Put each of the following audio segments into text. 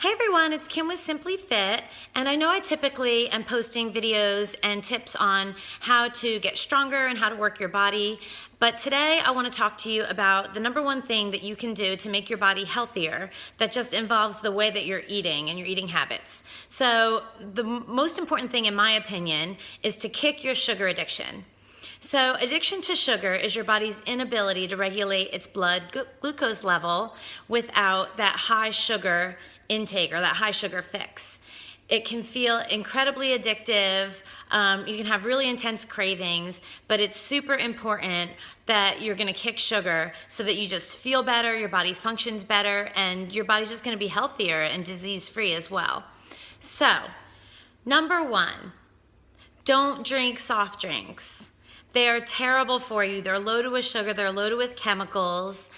Hey everyone, it's Kim with Simply Fit, and I know I typically am posting videos and tips on how to get stronger and how to work your body, but today I want to talk to you about the number one thing that you can do to make your body healthier that just involves the way that you're eating and your eating habits. So the most important thing in my opinion is to kick your sugar addiction. So addiction to sugar is your body's inability to regulate its blood glucose level without that high sugar intake or that high sugar fix. It can feel incredibly addictive. You can have really intense cravings, but it's super important that you're gonna kick sugar so that you just feel better, your body functions better, and your body's just gonna be healthier and disease-free as well. So, number one, don't drink soft drinks. They are terrible for you. They're loaded with sugar, they're loaded with chemicals.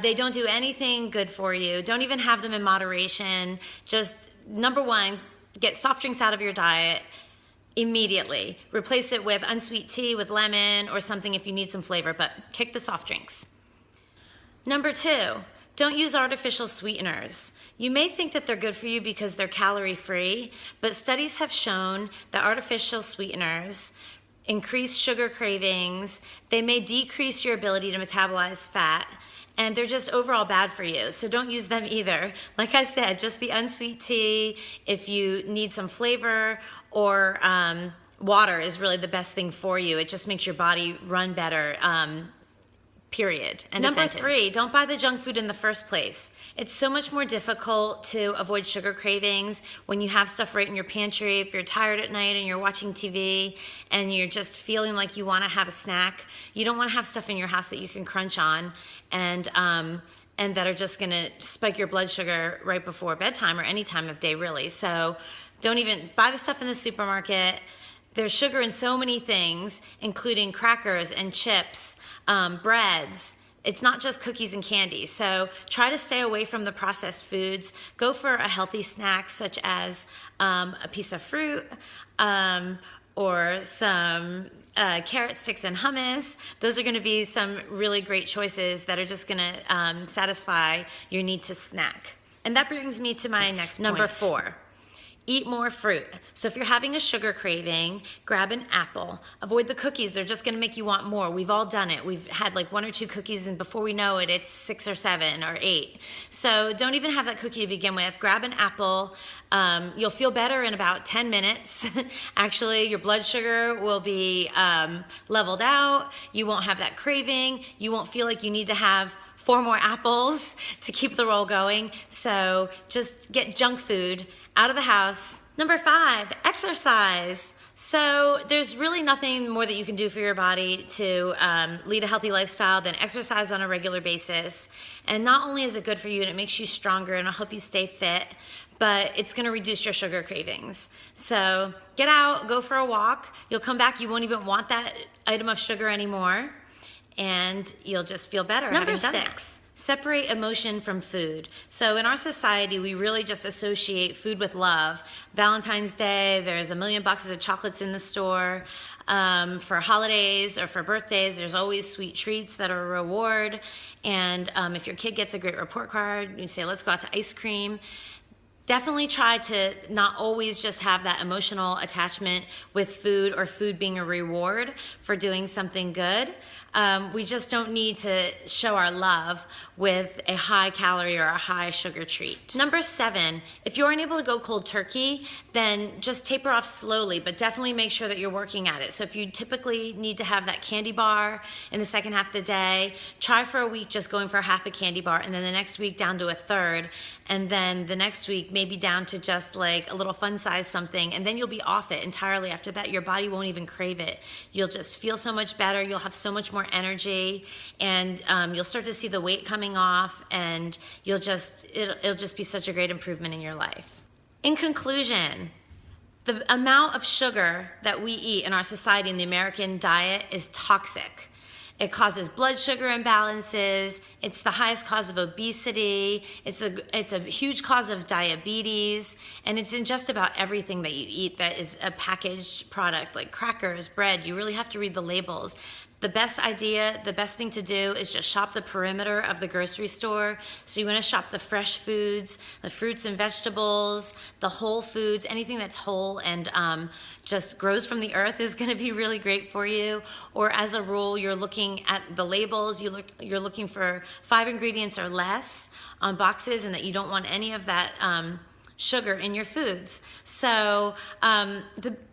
They don't do anything good for you. Don't even have them in moderation. Just, number one, get soft drinks out of your diet immediately. Replace it with unsweet tea with lemon or something if you need some flavor, but kick the soft drinks. Number two, don't use artificial sweeteners. You may think that they're good for you because they're calorie-free, but studies have shown that artificial sweeteners increase sugar cravings, they may decrease your ability to metabolize fat, and they're just overall bad for you. So don't use them either. Like I said, just the unsweet tea, if you need some flavor, or water is really the best thing for you. It just makes your body run better, period. Number three, don't buy the junk food in the first place. It's so much more difficult to avoid sugar cravings when you have stuff right in your pantry. If you're tired at night and you're watching TV and you're just feeling like you want to have a snack, you don't want to have stuff in your house that you can crunch on and that are just going to spike your blood sugar right before bedtime or any time of day really. So don't even buy the stuff in the supermarket. There's sugar in so many things, including crackers and chips, breads. It's not just cookies and candy. So try to stay away from the processed foods. Go for a healthy snack such as a piece of fruit or some carrot sticks and hummus. Those are gonna be some really great choices that are just gonna satisfy your need to snack. And that brings me to my next point. Number four. Eat more fruit. So if you're having a sugar craving, grab an apple. Avoid the cookies, they're just gonna make you want more. We've all done it. We've had like 1 or 2 cookies and before we know it, it's 6 or 7 or 8. So don't even have that cookie to begin with. Grab an apple. You'll feel better in about 10 minutes. Actually, your blood sugar will be leveled out. You won't have that craving. You won't feel like you need to have 4 more apples to keep the roll going. So just get junk food out of the house. Number 5, exercise. So there's really nothing more that you can do for your body to lead a healthy lifestyle than exercise on a regular basis. And not only is it good for you and it makes you stronger and it'll help you stay fit, but it's gonna reduce your sugar cravings. So get out, go for a walk. You'll come back, you won't even want that item of sugar anymore, and you'll just feel better. Number 6. Separate emotion from food. So in our society, we really just associate food with love. Valentine's Day, there's a million boxes of chocolates in the store. For holidays or for birthdays, there's always sweet treats that are a reward. And if your kid gets a great report card, you say, let's go out to ice cream. Definitely try to not always just have that emotional attachment with food or food being a reward for doing something good. We just don't need to show our love with a high calorie or a high sugar treat. Number 7, if you aren't able to go cold turkey, then just taper off slowly, but definitely make sure that you're working at it. So if you typically need to have that candy bar in the second half of the day, try for a week just going for half a candy bar, and then the next week down to a third, and then the next week maybe down to just like a little fun size something, and then you'll be off it entirely. After that, your body won't even crave it. You'll just feel so much better, you'll have so much more energy, and you'll start to see the weight coming off, and it'll just be such a great improvement in your life. In conclusion, the amount of sugar that we eat in our society, in the American diet, is toxic. It causes blood sugar imbalances. It's the highest cause of obesity. It's a huge cause of diabetes. And it's in just about everything that you eat that is a packaged product, like crackers, bread. You really have to read the labels. the best idea, the best thing to do is just shop the perimeter of the grocery store. So you want to shop the fresh foods, the fruits and vegetables, the whole foods, anything that's whole and just grows from the earth is going to be really great for you. Or as a rule, you're looking at the labels, you're looking for 5 ingredients or less on boxes, and that you don't want any of that sugar in your foods. So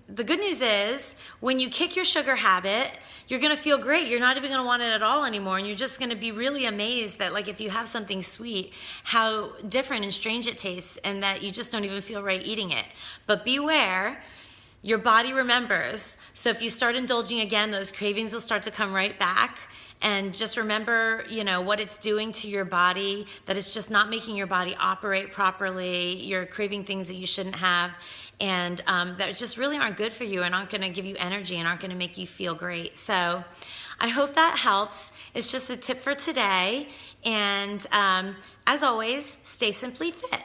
the good news is when you kick your sugar habit, you're going to feel great. You're not even going to want it at all anymore. And you're just going to be really amazed that, like, if you have something sweet, how different and strange it tastes, and that you just don't even feel right eating it. But beware, your body remembers. So if you start indulging again, those cravings will start to come right back. And just remember, what it's doing to your body, that it's just not making your body operate properly. You're craving things that you shouldn't have, and that just really aren't good for you and aren't going to give you energy and aren't going to make you feel great. So I hope that helps. It's just a tip for today. And as always, stay simply fit.